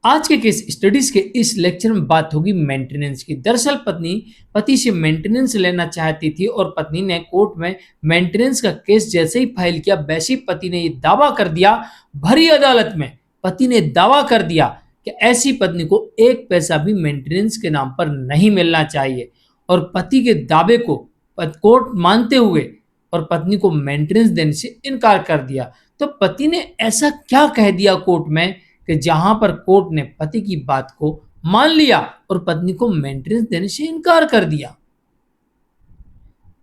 आज के case studies के इस लेक्चर में बात होगी मेंटेनेंस की। दरअसल पत्नी पति से मेंटेनेंस लेना चाहती थी और पत्नी ने कोर्ट में मेंटेनेंस का केस जैसे ही फाइल किया वैसे ही पति ने ये दावा कर दिया भरी अदालत में। पति ने दावा कर दिया कि ऐसी पत्नी को एक पैसा भी मेंटेनेंस के नाम पर नहीं मिलना चाहिए और पति के दावे को कोर्ट मानते हुए और पत्नी को मेंटेनेंस देने से इनकार कर दिया। तो पति ने ऐसा क्या कह दिया कोर्ट में कि जहां पर कोर्ट ने पति की बात को मान लिया और पत्नी को मेंटेनेंस देने से इनकार कर दिया।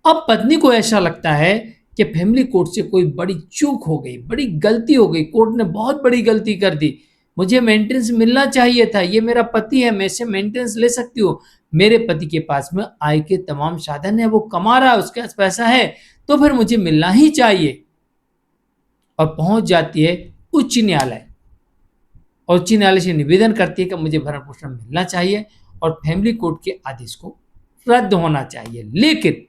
अब पत्नी को ऐसा लगता है कि फैमिली कोर्ट से कोई बड़ी चूक हो गई, बड़ी गलती हो गई, कोर्ट ने बहुत बड़ी गलती कर दी, मुझे मेंटेनेंस मिलना चाहिए था, ये मेरा पति है, मैं इससे मेंटेनेंस ले सकती हूँ, मेरे पति के पास में आय के तमाम साधन है, वो कमा रहा है, उसके पास पैसा है, तो फिर मुझे मिलना ही चाहिए। और पहुंच जाती है उच्च न्यायालय और उच्च न्यायालय से निवेदन करती है कि मुझे भरण पोषण मिलना चाहिए और फैमिली कोर्ट के आदेश को रद्द होना चाहिए। लेकिन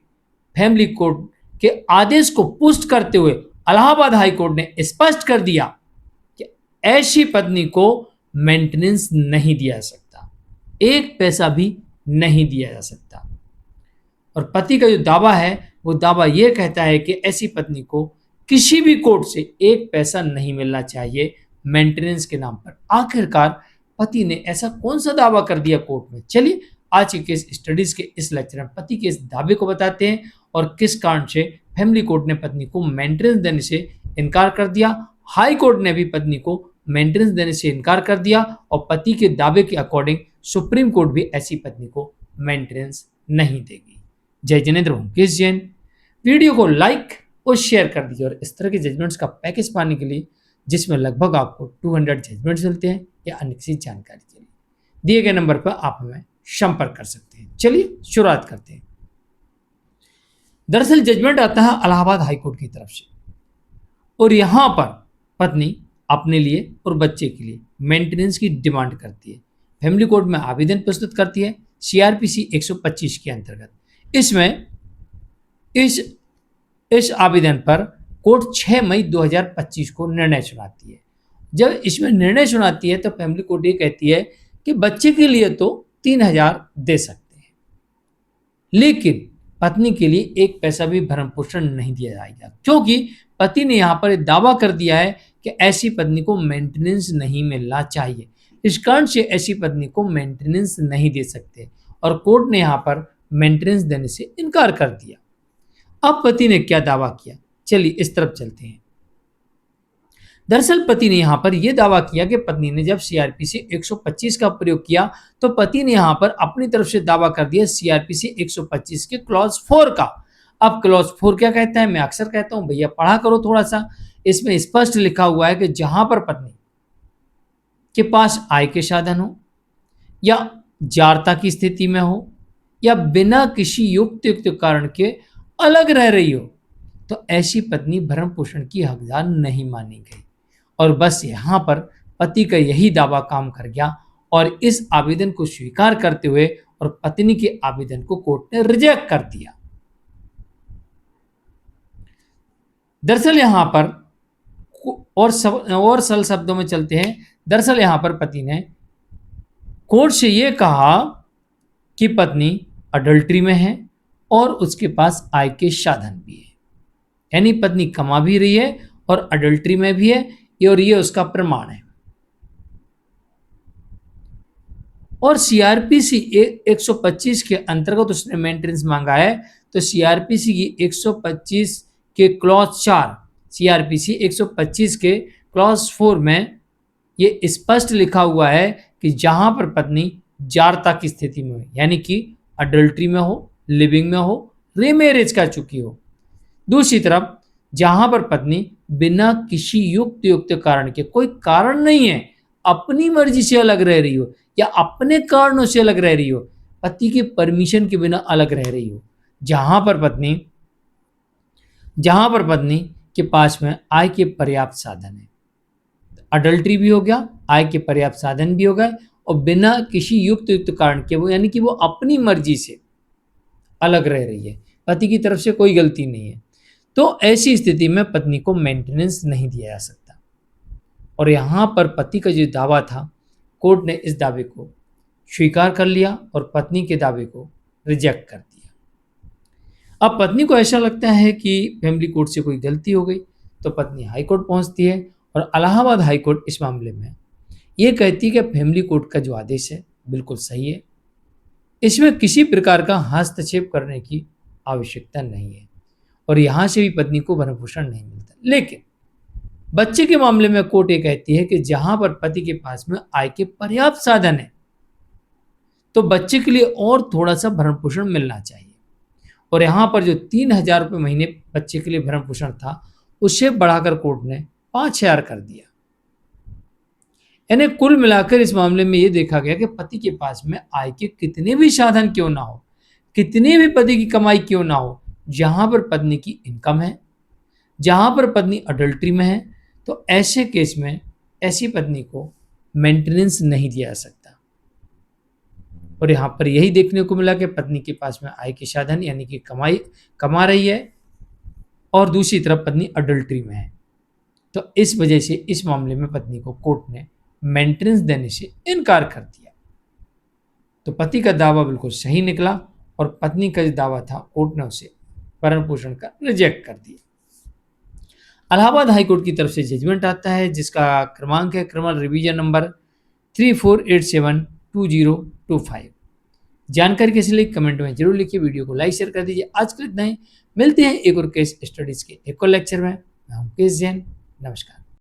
फैमिली कोर्ट के आदेश को पुष्ट करते हुए इलाहाबाद हाई कोर्ट ने स्पष्ट कर दिया कि ऐसी पत्नी को मेंटेनेंस नहीं दिया जा सकता, एक पैसा भी नहीं दिया जा सकता। और पति का जो दावा है वो दावा यह कहता है कि ऐसी पत्नी को किसी भी कोर्ट से एक पैसा नहीं मिलना चाहिए मेंटेनेंस के नाम पर। आखिरकार पति ने ऐसा कौन सा दावा कर दिया कोर्ट में? चलिए आज के केस स्टडीज के इस लेक्चर में पति के इस दावे को बताते हैं और किस कारण से फैमिली कोर्ट ने पत्नी को मेंटेनेंस देने से इनकार कर दिया, हाई कोर्ट ने भी पत्नी को मेंटेनेंस देने से इनकार कर दिया और पति के दावे के अकॉर्डिंग सुप्रीम कोर्ट भी ऐसी पत्नी को मेंटेनेंस नहीं देगी। जय जिनेंद्र, मुकेश जैन। वीडियो को लाइक और शेयर कर दीजिए और इस तरह के जजमेंट्स का पैकेज पाने के लिए जिसमें लगभग आपको 200 जजमेंट्स मिलते हैं या अन्य किसी जानकारी के लिए दिए गए नंबर पर आप हमें संपर्क कर सकते हैं। चलिए शुरुआत करते हैं। दरअसल जजमेंट आता है इलाहाबाद हाईकोर्ट की तरफ से और यहां पर पत्नी अपने लिए और बच्चे के लिए मेंटेनेंस की डिमांड करती है। फैमिली कोर्ट में आवेदन प्रस्तुत करती है सीआरपीसी 125 के अंतर्गत। इसमें इस आवेदन पर कोर्ट 6 मई 2025 को निर्णय सुनाती है। जब इसमें निर्णय सुनाती है तो फैमिली कोर्ट ये कहती है कि बच्चे के लिए तो 3000 दे सकते हैं, लेकिन पत्नी के लिए एक पैसा भी भरण पोषण नहीं दिया जाएगा, क्योंकि पति ने यहाँ पर दावा कर दिया है कि ऐसी पत्नी को मेंटेनेंस नहीं मिलना चाहिए। इस कारण से ऐसी पत्नी को मेंटेनेंस नहीं दे सकते और कोर्ट ने यहाँ पर मेंटेनेंस देने से इनकार कर दिया। अब पति ने क्या दावा किया, चलिए इस तरफ चलते हैं। दरअसल पति ने यहां पर यह दावा किया कि पत्नी ने जब सीआरपीसी 125 का प्रयोग किया तो पति ने यहां पर अपनी तरफ से दावा कर दिया सीआरपीसी 125 के क्लॉज 4 का। अब क्लॉज 4 क्या कहता है? मैं अक्सर कहता हूं भैया पढ़ा करो थोड़ा सा। इसमें स्पष्ट लिखा हुआ है कि जहां पर पत्नी के पास आय के साधन हो या जारता की स्थिति में हो या बिना किसी युक्त कारण के अलग रह रही हो तो ऐसी पत्नी भरण पोषण की हकदार नहीं मानी गई। और बस यहां पर पति का यही दावा काम कर गया और इस आवेदन को स्वीकार करते हुए और पत्नी के आवेदन को कोर्ट ने रिजेक्ट कर दिया। दरअसल यहां पर और सरल शब्दों में चलते हैं। दरअसल यहां पर पति ने कोर्ट से यह कहा कि पत्नी अडल्ट्री में है और उसके पास आय के साधन भी है, यानी पत्नी कमा भी रही है और अडल्ट्री में भी है और ये उसका प्रमाण है। और सीआरपीसी 125 के अंतर्गत उसने मेंटेनेंस मांगा है तो सीआरपीसी की 125 के क्लॉज 4 सीआरपीसी 125 के क्लॉज 4 में ये स्पष्ट लिखा हुआ है कि जहां पर पत्नी जारता की स्थिति में हो, यानी कि अडल्ट्री में हो, लिविंग में हो, रीमैरिज कर चुकी हो। दूसरी तरफ जहां पर पत्नी बिना किसी युक्त कारण के, कोई कारण नहीं है, अपनी मर्जी से अलग रह रही हो या अपने कारणों से अलग रह रही हो, पति के परमिशन के बिना अलग रह रही हो, जहां पर पत्नी के पास में आय के पर्याप्त साधन है, अडल्ट्री भी हो गया, आय के पर्याप्त साधन भी हो गए और बिना किसी युक्त कारण के, वो यानी कि वो अपनी मर्जी से अलग रह रही है, पति की तरफ से कोई गलती नहीं है, तो ऐसी स्थिति में पत्नी को मेंटेनेंस नहीं दिया जा सकता। और यहां पर पति का जो दावा था कोर्ट ने इस दावे को स्वीकार कर लिया और पत्नी के दावे को रिजेक्ट कर दिया। अब पत्नी को ऐसा लगता है कि फैमिली कोर्ट से कोई गलती हो गई, तो पत्नी हाई कोर्ट पहुंचती है और इलाहाबाद हाई कोर्ट इस मामले में ये कहती है कि फैमिली कोर्ट का जो आदेश है बिल्कुल सही है, इसमें किसी प्रकार का हस्तक्षेप करने की आवश्यकता नहीं है और यहाँ से भी पत्नी को भरण पोषण नहीं मिलता। लेकिन बच्चे के मामले में कोर्ट ये कहती है कि जहां पर पति के पास में आय के पर्याप्त साधन है तो बच्चे के लिए और थोड़ा सा भरण पोषण मिलना चाहिए, और यहाँ पर जो 3,000 रुपये महीने बच्चे के लिए भरण पोषण था उसे बढ़ाकर कोर्ट ने 5,000 कर दिया। यानी कुल मिलाकर इस मामले में ये देखा गया कि पति के पास में आय के कितने भी साधन क्यों ना हो, कितने भी पति की कमाई क्यों ना हो, जहां पर पत्नी की इनकम है, जहां पर पत्नी अडल्ट्री में है, तो ऐसे केस में ऐसी पत्नी को मेंटेनेंस नहीं दिया जा सकता। और यहाँ पर यही देखने को मिला कि पत्नी के पास में आय के साधन यानी कि कमा रही है और दूसरी तरफ पत्नी अडल्ट्री में है, तो इस वजह से इस मामले में पत्नी को कोर्ट ने मेंटेनेंस देने से इनकार कर दिया। तो पति का दावा बिल्कुल सही निकला और पत्नी का जो दावा था कोर्ट ने उसे भरण पोषण का रिजेक्ट कर दिया। इलाहाबाद हाईकोर्ट की तरफ से जजमेंट आता है जिसका क्रमांक है क्रिमिनल रिवीजन नंबर 34872025। जानकारी कैसे लिखी कमेंट में जरूर लिखिए, वीडियो को लाइक शेयर कर दीजिए। आज के लिए इतना ही, मिलते हैं एक और केस स्टडीज के एक और लेक्चर में। मैं हूं केस जैन, नमस्कार।